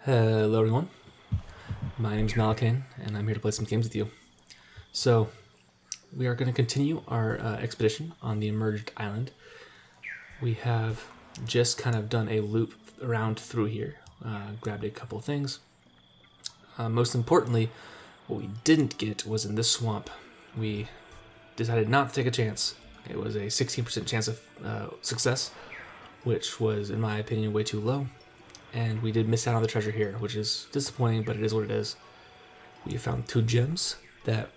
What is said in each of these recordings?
Hello everyone, my name is Malakan and I'm here to play some games with you. So, we are going to continue our expedition on the emerged island. We have just kind of done a loop around through here, grabbed a couple of things. Most importantly, what we didn't get was in this swamp. We decided not to take a chance. It was a 16% chance of success, which was, in my opinion, way too low. And we did miss out on the treasure here, which is disappointing, but it is what it is. We found 2 gems that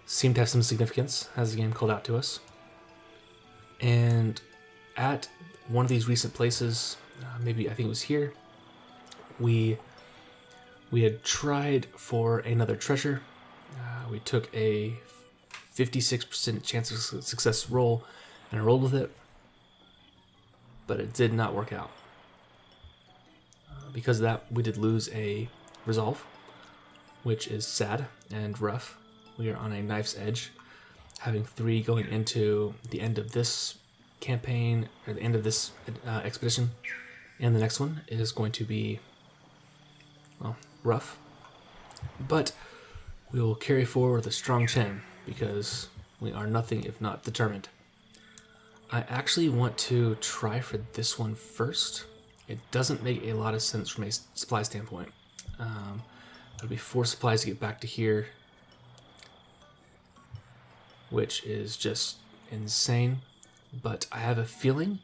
seem to have some significance as the game called out to us. And at one of these recent places, maybe I think it was here, we had tried for another treasure. We took a 56% chance of success roll, and I rolled with it, but it did not work out. Because of that, we did lose a resolve, which is sad and rough. We are on a knife's edge, having 3 going into the end of this campaign, or the end of this expedition, and the next one is going to be, well, rough. But we will carry forward with a strong chin, because we are nothing if not determined. I actually want to try for this one first. It doesn't make a lot of sense from a supply standpoint. There'll be 4 supplies to get back to here, which is just insane. But I have a feeling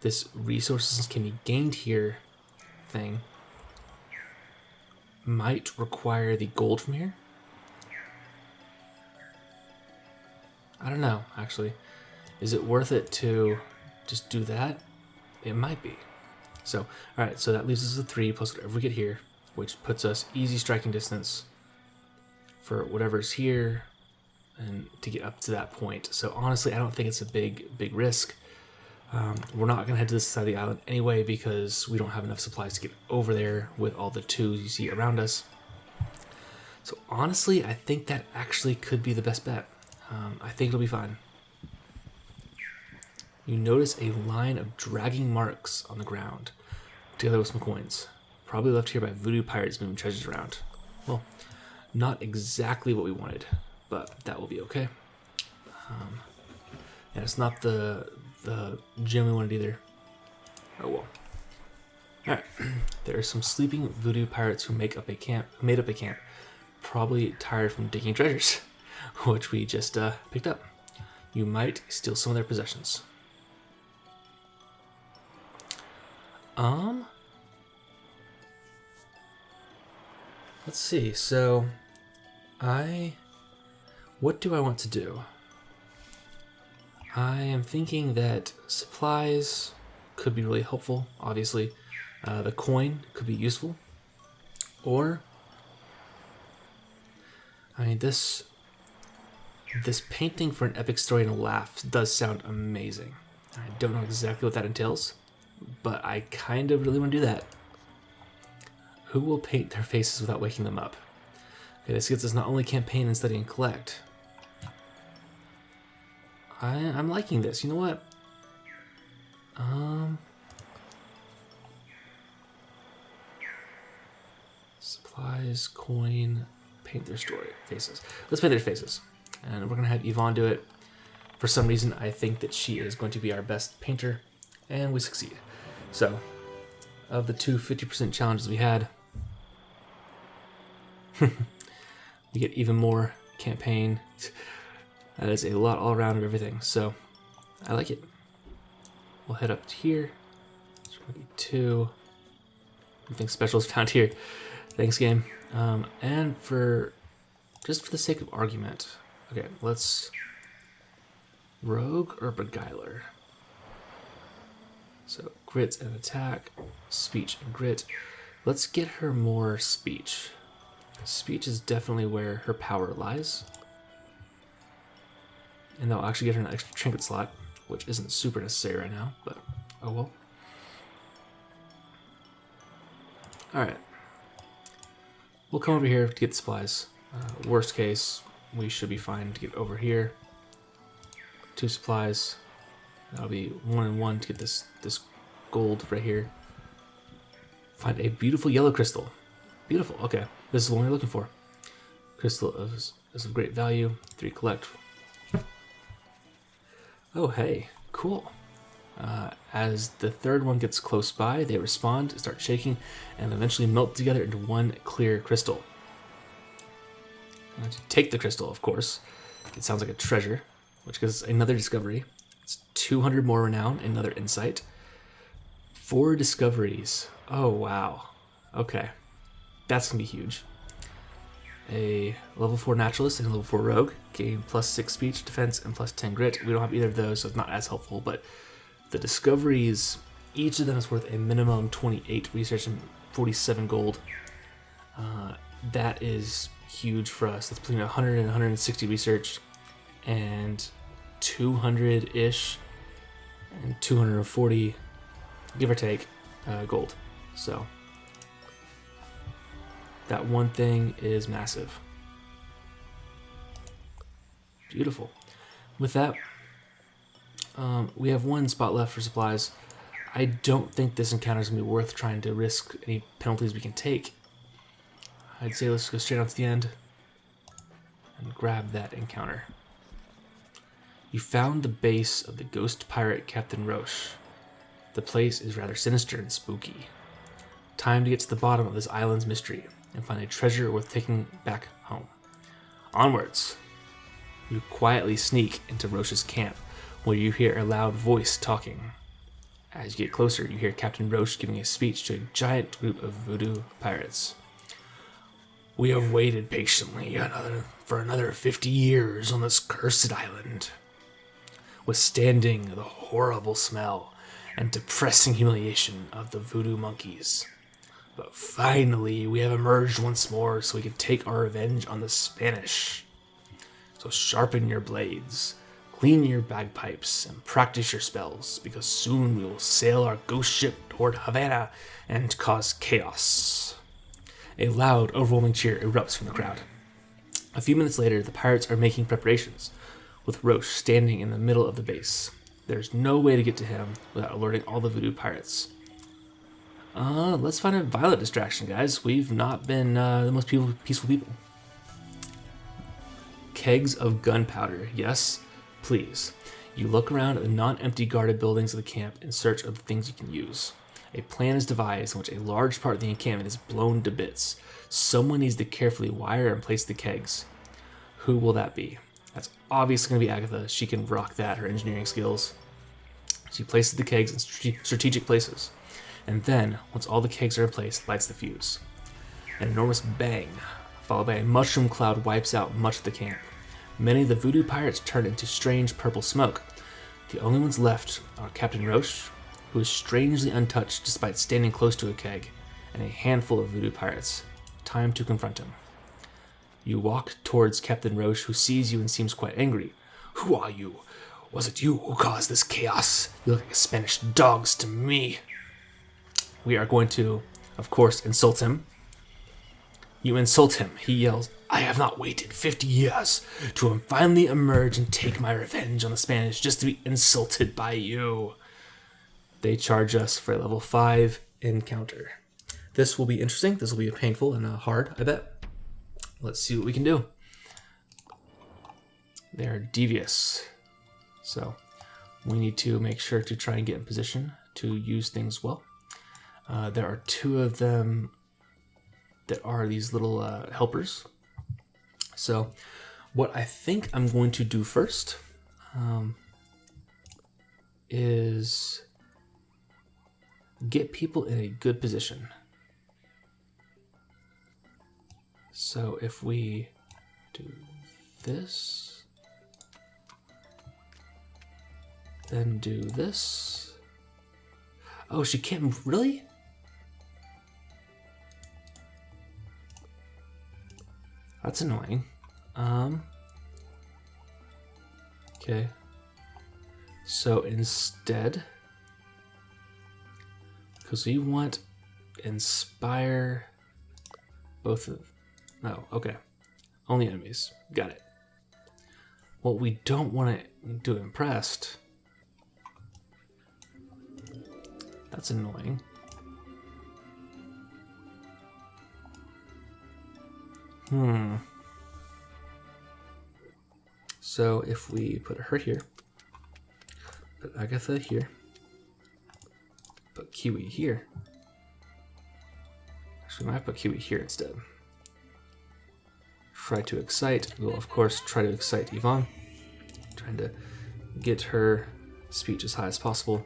this resources can be gained here thing might require the gold from here. I don't know, actually. Is it worth it to just do that? It might be. So, alright, so that leaves us with 3 plus whatever we get here, which puts us easy striking distance for whatever's here and to get up to that point. So honestly, I don't think it's a big risk. We're not going to head to this side of the island anyway because we don't have enough supplies to get over there with all the 2s you see around us. So honestly, I think that actually could be the best bet. I think it'll be fine. You notice a line of dragging marks on the ground, together with some coins, probably left here by voodoo pirates moving treasures around. Well, not exactly what we wanted, but that will be okay. And it's not the gem we wanted either. Oh well. Alright, there are some sleeping voodoo pirates who made up a camp, probably tired from digging treasures, which we just picked up. You might steal some of their possessions. Let's see, so what do I want to do? I am thinking that supplies could be really helpful, obviously. The coin could be useful. Or, I mean, this painting for an epic story and a laugh does sound amazing. I don't know exactly what that entails, but I kind of really want to do that. Who will paint their faces without waking them up? Okay, this gets us not only campaign and study and collect. I'm liking this. You know what? Supplies, coin, paint their faces. Let's paint their faces. And we're going to have Yvonne do it. For some reason, I think that she is going to be our best painter, and we succeed. So, of the 2 50% challenges we had, we get even more campaign. That is a lot all around of everything, so I like it. We'll head up to here. There's going to be 2. Nothing special is found here. Thanks, game. And just for the sake of argument, okay, let's rogue or beguiler. So grit and attack, speech and grit. Let's get her more speech. Speech is definitely where her power lies. And that'll actually get her an extra trinket slot, which isn't super necessary right now, but oh well. Alright. We'll come over here to get the supplies. Worst case, we should be fine to get over here. 2 supplies. That'll be 1 and 1 to get this gold right here. Find a beautiful yellow crystal. Beautiful. Okay, this is the one we're looking for. Crystal is of great value. 3 collect. Oh, hey, cool. As the third one gets close by, they respond, start shaking, and eventually melt together into one clear crystal. To take the crystal, of course. It sounds like a treasure, which gives us another discovery. It's 200 more renown, another insight. 4 discoveries. Oh, wow. Okay. That's going to be huge. A level 4 naturalist and a level 4 rogue. Gain +6 speech, defense, and +10 grit. We don't have either of those, so it's not as helpful, but the discoveries, each of them is worth a minimum 28 research and 47 gold. That is huge for us. That's between 100 and 160 research and 200-ish and 240, give or take, gold. So that one thing is massive. Beautiful. With that, we have 1 spot left for supplies. I don't think this encounter is going to be worth trying to risk any penalties we can take. I'd say let's go straight on to the end and grab that encounter. You found the base of the ghost pirate Captain Roche. The place is rather sinister and spooky. Time to get to the bottom of this island's mystery and find a treasure worth taking back home. Onwards! You quietly sneak into Roche's camp, where you hear a loud voice talking. As you get closer, you hear Captain Roche giving a speech to a giant group of voodoo pirates. We have waited patiently for another 50 years on this cursed island, withstanding the horrible smell and depressing humiliation of the voodoo monkeys. But finally, we have emerged once more so we can take our revenge on the Spanish. So sharpen your blades, clean your bagpipes, and practice your spells, because soon we will sail our ghost ship toward Havana and cause chaos. A loud, overwhelming cheer erupts from the crowd. A few minutes later, the pirates are making preparations, with Roche standing in the middle of the base. There's no way to get to him without alerting all the voodoo pirates. Let's find a violent distraction, guys. We've not been the most peaceful people. Kegs of gunpowder. Yes, please. You look around at the non-empty guarded buildings of the camp in search of the things you can use. A plan is devised in which a large part of the encampment is blown to bits. Someone needs to carefully wire and place the kegs. Who will that be? That's obviously going to be Agatha. She can rock that, her engineering skills. She places the kegs in strategic places. And then, once all the kegs are in place, lights the fuse. An enormous bang, followed by a mushroom cloud, wipes out much of the camp. Many of the voodoo pirates turn into strange purple smoke. The only ones left are Captain Roche, who is strangely untouched despite standing close to a keg, and a handful of voodoo pirates. Time to confront him. You walk towards Captain Roche, who sees you and seems quite angry. Who are you? Was it you who caused this chaos? You look like Spanish dogs to me. We are going to, of course, insult him. You insult him. He yells, I have not waited 50 years to finally emerge and take my revenge on the Spanish just to be insulted by you. They charge us for a level 5 encounter. This will be interesting. This will be painful and hard, I bet. Let's see what we can do. They're devious. So we need to make sure to try and get in position to use things well. There are 2 of them that are these little helpers. So what I think I'm going to do first is get people in a good position. So if we do this, then do this. Oh, she can't move, really? That's annoying. Okay. So instead, because we want inspire both of, no, okay. Only enemies, got it. What we don't want to do impressed, that's annoying. So if we put her here, put Agatha here, put Kiwi here. Actually, we might put Kiwi here instead. Try to excite. We'll, of course, try to excite Yvonne. Trying to get her speech as high as possible.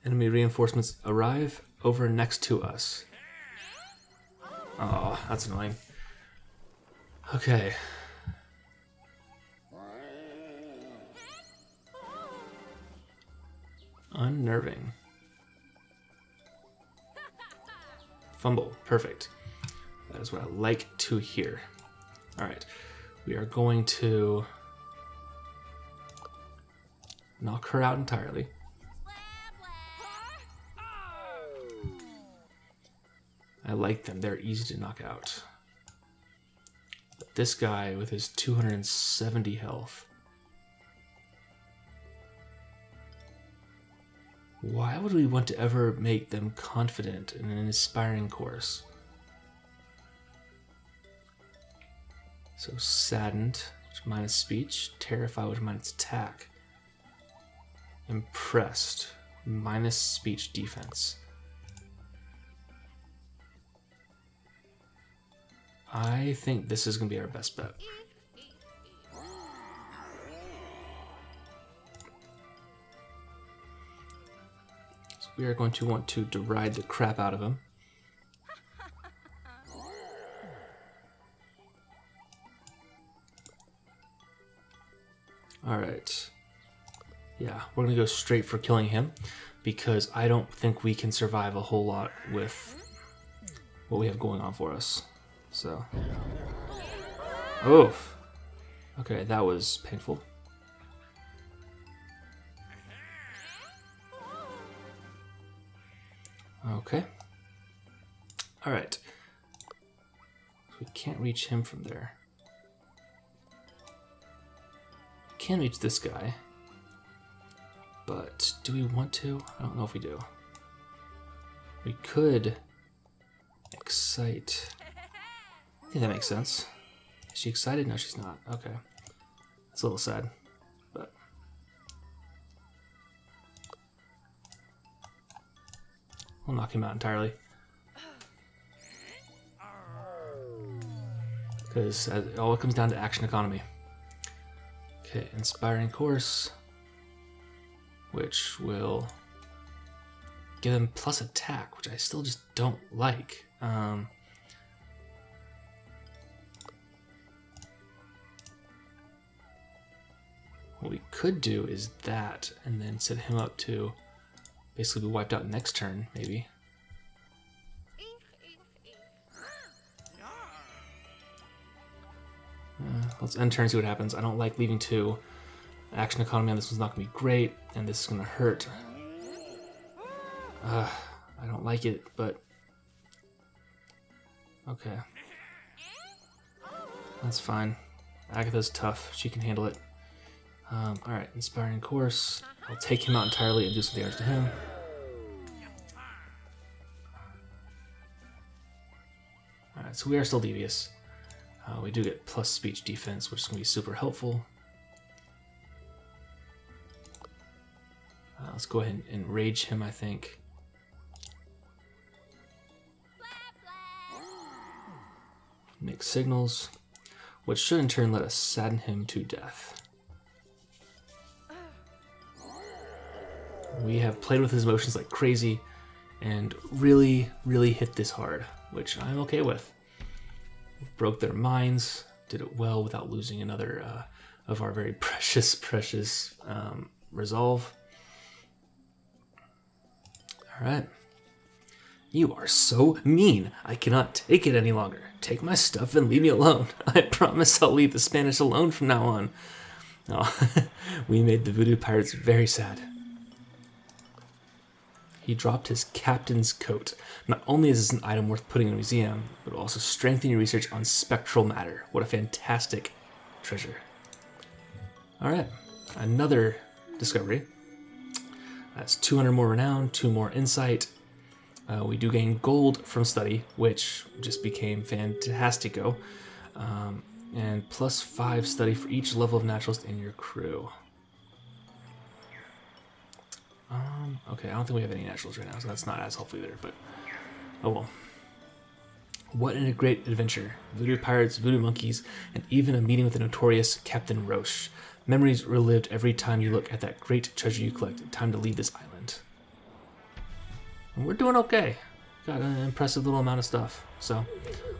Enemy reinforcements arrive over next to us. Oh, that's annoying. Okay. Unnerving. Fumble. Perfect. That is what I like to hear. Alright. We are going to knock her out entirely. I like them. They're easy to knock out. But this guy with his 270 health. Why would we want to ever make them confident in an inspiring course? So saddened, which minus speech. Terrified, which minus attack. Impressed, minus speech defense. I think this is going to be our best bet. So we are going to want to deride the crap out of him. Alright. Yeah, we're going to go straight for killing him because I don't think we can survive a whole lot with what we have going on for us. So, oof. Okay, that was painful. Okay. All right. We can't reach him from there. We can reach this guy. But do we want to? I don't know if we do. We could excite. I think that makes sense. Is she excited? No, she's not. Okay. That's a little sad, but we'll knock him out entirely. Because it all comes down to action economy. Okay, inspiring course, which will give him plus attack, which I still just don't like. What we could do is that, and then set him up to basically be wiped out next turn, maybe. Let's end turn and see what happens. I don't like leaving 2. Action economy on this one's not going to be great, and this is going to hurt. I don't like it, but okay. That's fine. Agatha's tough. She can handle it. Alright, inspiring course. I'll take him out entirely and do some damage to him. Alright, so we are still devious. We do get plus speech defense, which is going to be super helpful. Let's go ahead and rage him, I think. Make signals, which should in turn let us sadden him to death. We have played with his emotions like crazy and really, really hit this hard, which I'm okay with. Broke their minds, did it well without losing another of our very precious resolve. Alright. You are so mean. I cannot take it any longer. Take my stuff and leave me alone. I promise I'll leave the Spanish alone from now on. Oh, we made the voodoo pirates very sad. He dropped his captain's coat. Not only is this an item worth putting in a museum, but will also strengthen your research on spectral matter. What a fantastic treasure. Alright, another discovery. That's 200 more renown, 2 more insight. We do gain gold from study, which just became fantastico. And plus 5 study for each level of naturalist in your crew. Okay, I don't think we have any naturals right now, so that's not as helpful either, but oh well. What a great adventure. Voodoo pirates, voodoo monkeys, and even a meeting with the notorious Captain Roche. Memories relived every time you look at that great treasure you collected. Time to leave this island. And we're doing okay. Got an impressive little amount of stuff. So,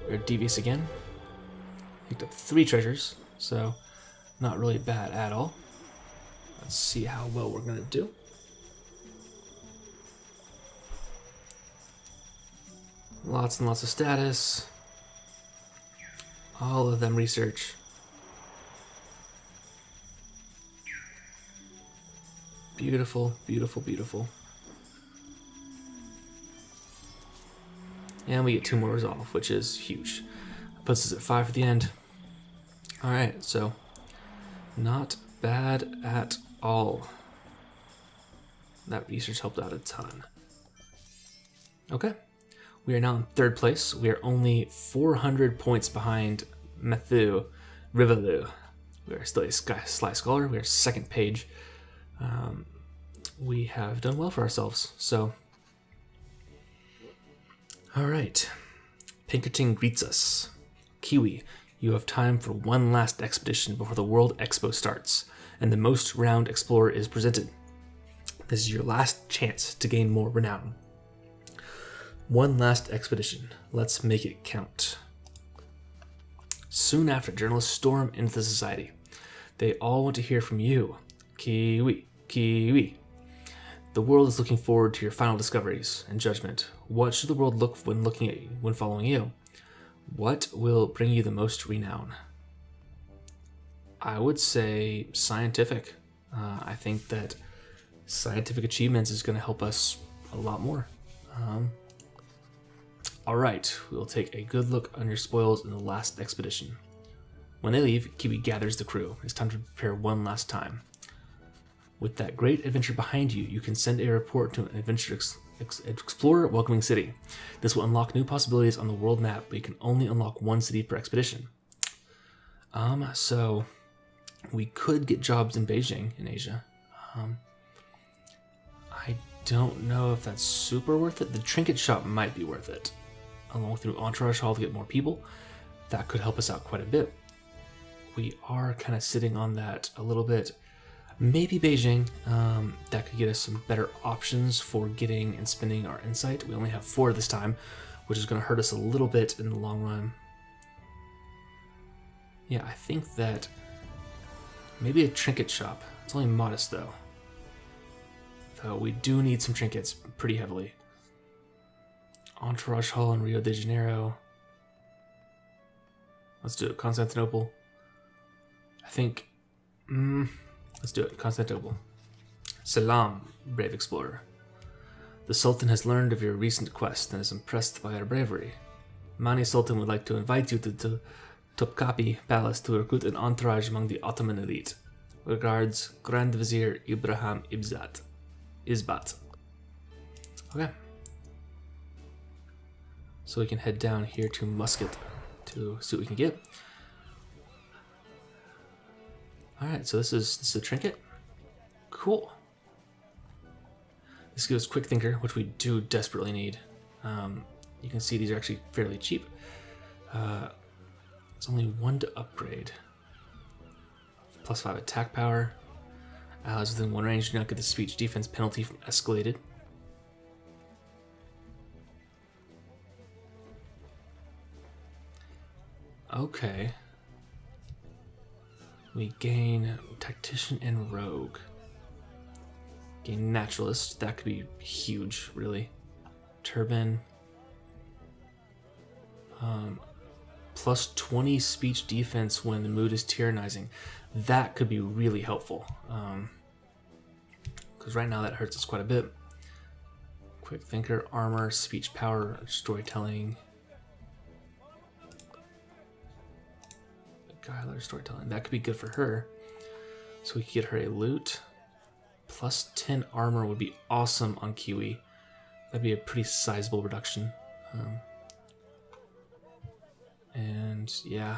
we're devious again. Picked up 3 treasures, so not really bad at all. Let's see how well we're going to do. Lots and lots of status. All of them research. Beautiful, beautiful, beautiful. And we get 2 more resolve, which is huge. Puts us at 5 at the end. Alright, so not bad at all. That research helped out a ton. Okay. We are now in 3rd place. We are only 400 points behind Matthew Rivalu. We are still a Sly Scholar. We are 2nd page. We have done well for ourselves. So, all right. Pinkerton greets us. Kiwi, you have time for one last expedition before the World Expo starts, and the most renowned explorer is presented. This is your last chance to gain more renown. One last expedition. Let's make it count. Soon after, journalists storm into the society. They all want to hear from you. Kiwi, Kiwi. The world is looking forward to your final discoveries and judgment. What should the world look when looking at you, when following you? What will bring you the most renown? I would say scientific. I think that scientific achievements is going to help us a lot more. Alright, we'll take a good look on your spoils in the last expedition. When they leave, Kiwi gathers the crew. It's time to prepare one last time. With that great adventure behind you, you can send a report to an adventure explorer welcoming city. This will unlock new possibilities on the world map, but you can only unlock 1 city per expedition. So we could get jobs in Beijing, in Asia. I don't know if that's super worth it. The trinket shop might be worth it. Along through Entourage Hall to get more people. That could help us out quite a bit. We are kind of sitting on that a little bit. Maybe Beijing. That could get us some better options for getting and spending our insight. We only have 4 this time, which is going to hurt us a little bit in the long run. Yeah, I think that maybe a trinket shop. It's only modest though. Though we do need some trinkets pretty heavily. Entourage Hall in Rio de Janeiro. Let's do it. Constantinople. I think... let's do it. Constantinople. Salam, brave explorer. The Sultan has learned of your recent quest and is impressed by your bravery. Mani Sultan would like to invite you to Topkapi Palace to recruit an entourage among the Ottoman elite. Regards, Grand Vizier Ibrahim Isbat. Okay. So we can head down here to Muscat to see what we can get. Alright, so this is a trinket. Cool. This gives Quick Thinker, which we do desperately need. You can see these are actually fairly cheap. It's only 1 to upgrade. Plus 5 attack power. Allies within 1 range do not get the speech defense penalty from escalated. Okay. We gain Tactician and Rogue. Gain Naturalist. That could be huge, really. Turban. Plus 20 speech defense when the mood is tyrannizing. That could be really helpful. Because right now that hurts us quite a bit. Quick Thinker, Armor, Speech Power, Storytelling. Skylar Storytelling. That could be good for her. So we could get her a loot. Plus 10 armor would be awesome on Kiwi. That'd be a pretty sizable reduction. And yeah,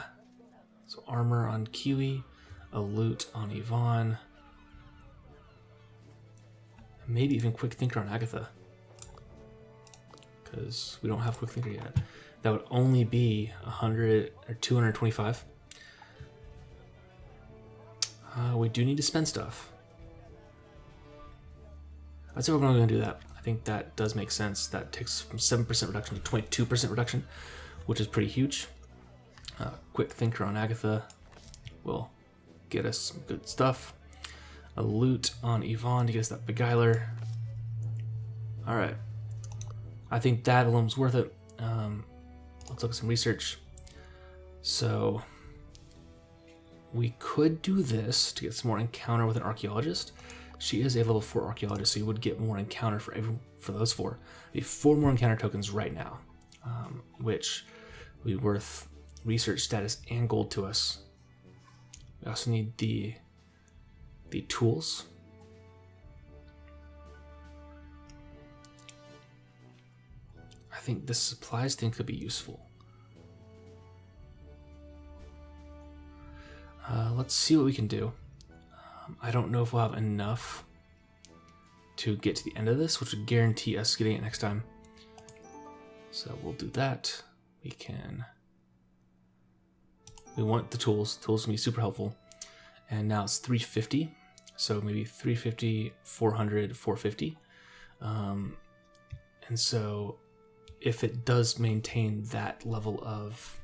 so armor on Kiwi, a loot on Yvonne, maybe even quick thinker on Agatha, because we don't have quick thinker yet. That would only be 100 or 225. We do need to spend stuff. I'd say we're going to do that. I think that does make sense. That takes from 7% reduction to 22% reduction, which is pretty huge. Quick thinker on Agatha will get us some good stuff. A loot on Yvonne to get us that beguiler. Alright. I think that alone's worth it. Let's look at some research. So we could do this to get some more encounter with an archaeologist. She is a level 4 archaeologist, so you would get more encounter for those 4. We have 4 more encounter tokens right now, which would be worth research status and gold to us. We also need the tools. I think the supplies thing could be useful. Let's see what we can do. I don't know if we'll have enough to get to the end of this, which would guarantee us getting it next time. So we'll do that. We want the tools. Tools can be super helpful. And now it's 350. So maybe 350, 400, 450. And so if it does maintain that level of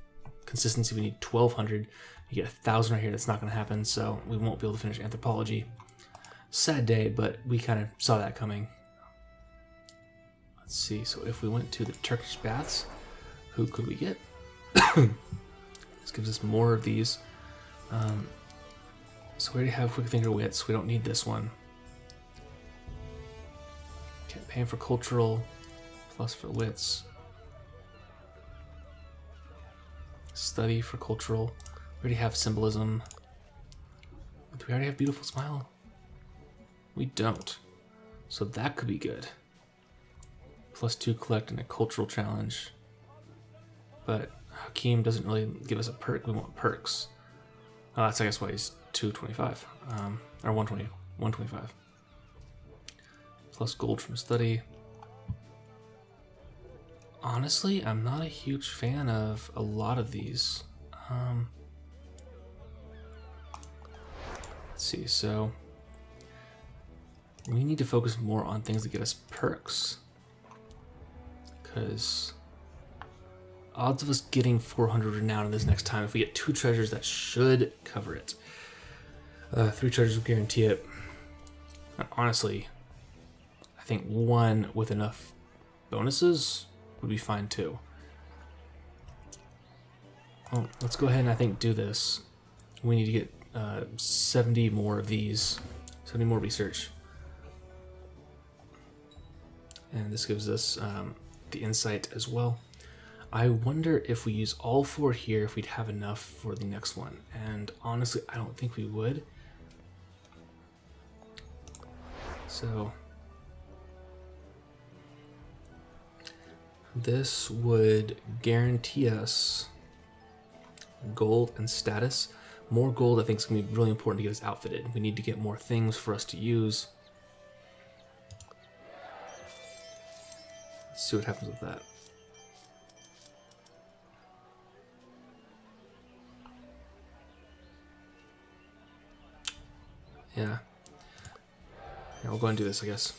consistency, we need 1200. You get 1000 right here. That's not going to happen. So we won't be able to finish anthropology. Sad day, but we kind of saw that coming. Let's see. So if we went to the Turkish baths, who could we get? This gives us more of these. So we already have quick thinker wits. We don't need this one. Campaign for cultural, plus for wits. Study for cultural. We already have symbolism. Do we already have beautiful smile? We don't. So that could be good. Plus 2 collect in a cultural challenge. But Hakeem doesn't really give us a perk. We want perks. Oh, that's I guess why he's 225. Or 125. Plus gold from study. Honestly, I'm not a huge fan of a lot of these. Let's see, so we need to focus more on things that get us perks. Because odds of us getting 400 renown in this next time, if we get 2 treasures, that should cover it. 3 treasures will guarantee it. And honestly, I think 1 with enough bonuses would be fine too. Well, let's go ahead and I think do this. We need to get 70 more of these, 70 more research. And this gives us the insight as well. I wonder if we use all 4 here, if we'd have enough for the next one. And honestly, I don't think we would. So this would guarantee us gold and status. More gold I think is going to be really important to get us outfitted. We need to get more things for us to use. Let's see what happens with that. Yeah. Yeah, we'll go and do this, I guess.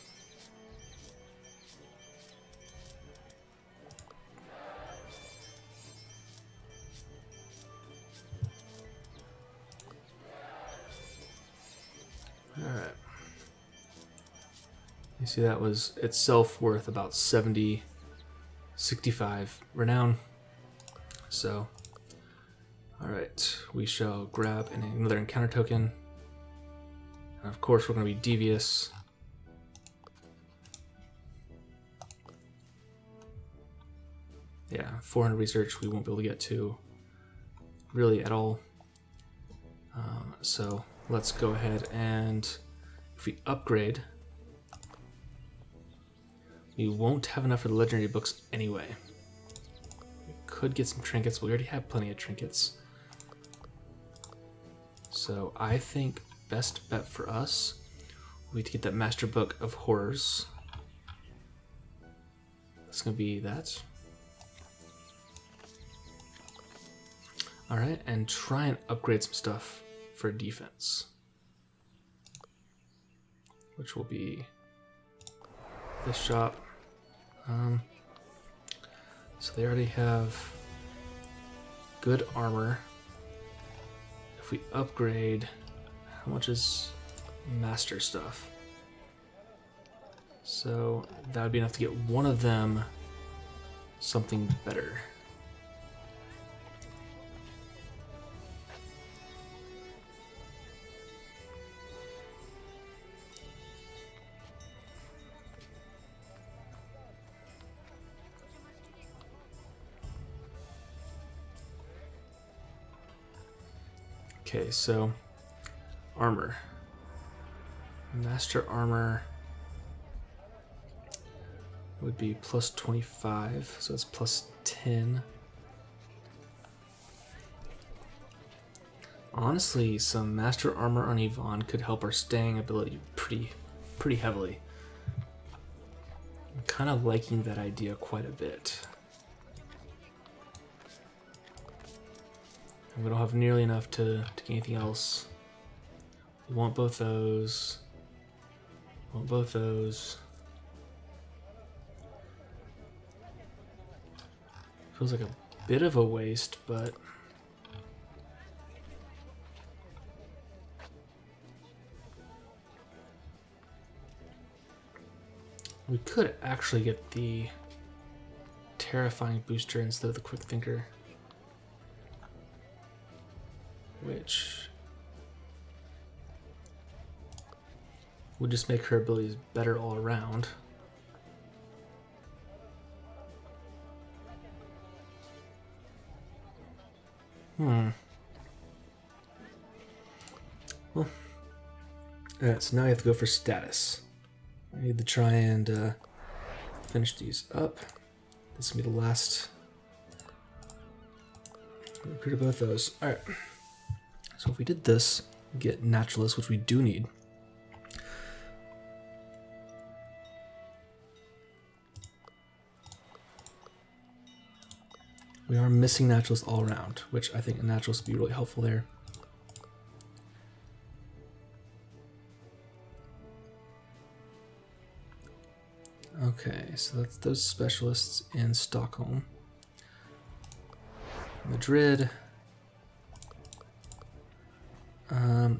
Alright. You see that was itself worth about 70, 65 renown. So, alright, we shall grab another encounter token. And of course, we're going to be devious. Yeah, 400 research we won't be able to get to really at all. So let's go ahead and If we upgrade, we won't have enough for the legendary books anyway. We could get some trinkets, but we already have plenty of trinkets. So I think best bet for us would be to get that Master Book of Horrors. It's going to be that. Alright, and try and upgrade some stuff for defense. Which will be this shop. So they already have good armor. If we upgrade, how much is master stuff? So that would be enough to get one of them something better. Okay, so armor. Master armor would be plus 25, so it's plus 10. Honestly, some master armor on Yvonne could help our staying ability pretty heavily. I'm kind of liking that idea quite a bit. And we don't have nearly enough to get anything else. We want both those. Want both those. Feels like a bit of a waste, but we could actually get the terrifying booster instead of the quick thinker, which would just make her abilities better all around. Well, alright, so now I have to go for status. I need to try and finish these up. This will be the last recruit of both those. Alright, so if we did this, get naturalist, which we do need. We are missing naturalists all around, which I think a naturalist would be really helpful there. Okay, so that's those specialists in Stockholm. Madrid.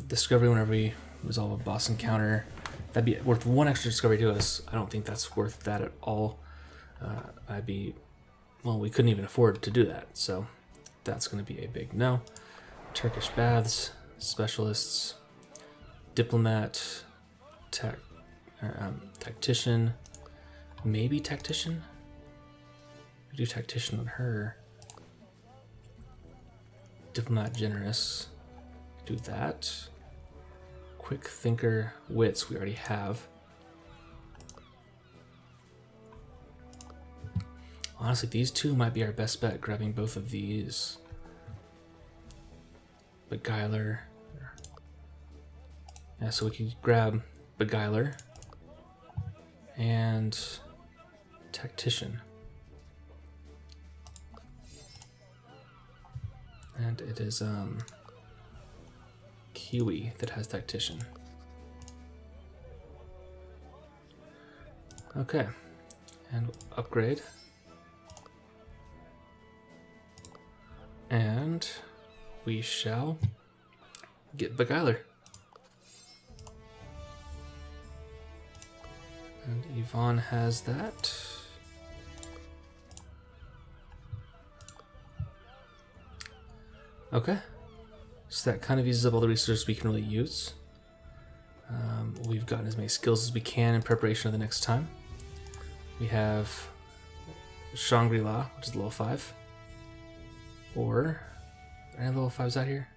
Discovery whenever we resolve a boss encounter. That'd be worth one extra discovery to us. I don't think that's worth that at all. Well, we couldn't even afford to do that, so that's going to be a big no. Turkish baths, specialists, diplomat, tactician, maybe tactician? We do tactician on her. Diplomat generous, do that. Quick thinker, wits, we already have. Honestly, these two might be our best bet, grabbing both of these. Beguiler. Yeah, so we can grab Beguiler and Tactician. And it is Kiwi that has Tactician. Okay, and upgrade. And we shall get Beguiler. And Yvonne has that. Okay. So that kind of uses up all the resources we can really use. We've gotten as many skills as we can in preparation of the next time. We have Shangri-La, which is level 5. Or, are there any level 5s out here?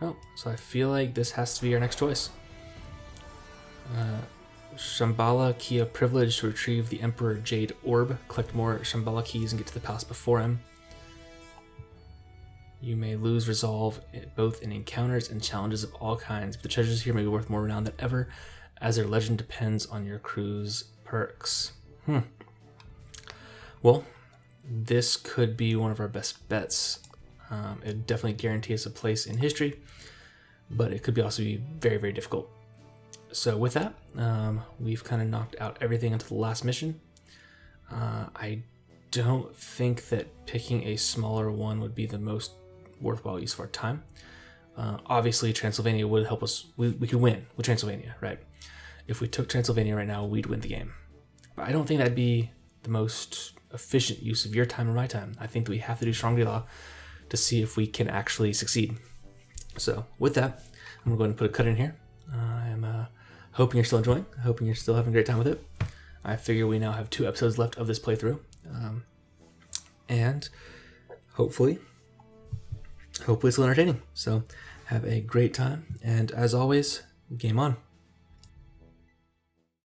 Oh, so I feel like this has to be our next choice. Shambhala Kia privilege to retrieve the Emperor Jade Orb. Collect more Shambhala keys and get to the palace before him. You may lose resolve both in encounters and challenges of all kinds, but the treasures here may be worth more renown than ever, as their legend depends on your crew's perks. Well, this could be one of our best bets. It definitely guarantees a place in history, but it could also be very, very difficult. So with that, we've kind of knocked out everything until the last mission. I don't think that picking a smaller one would be the most worthwhile use of our time. Obviously, Transylvania would help us. We could win with Transylvania, right? If we took Transylvania right now, we'd win the game. But I don't think that'd be the most efficient use of your time or my time. I think that we have to do Shangri-La to see if we can actually succeed. So with that, I'm going to go ahead and put a cut in here. I'm hoping you're still enjoying, hoping you're still having a great time with it. I figure we now have 2 episodes left of this playthrough. And hopefully it's still entertaining. So have a great time. And as always, game on.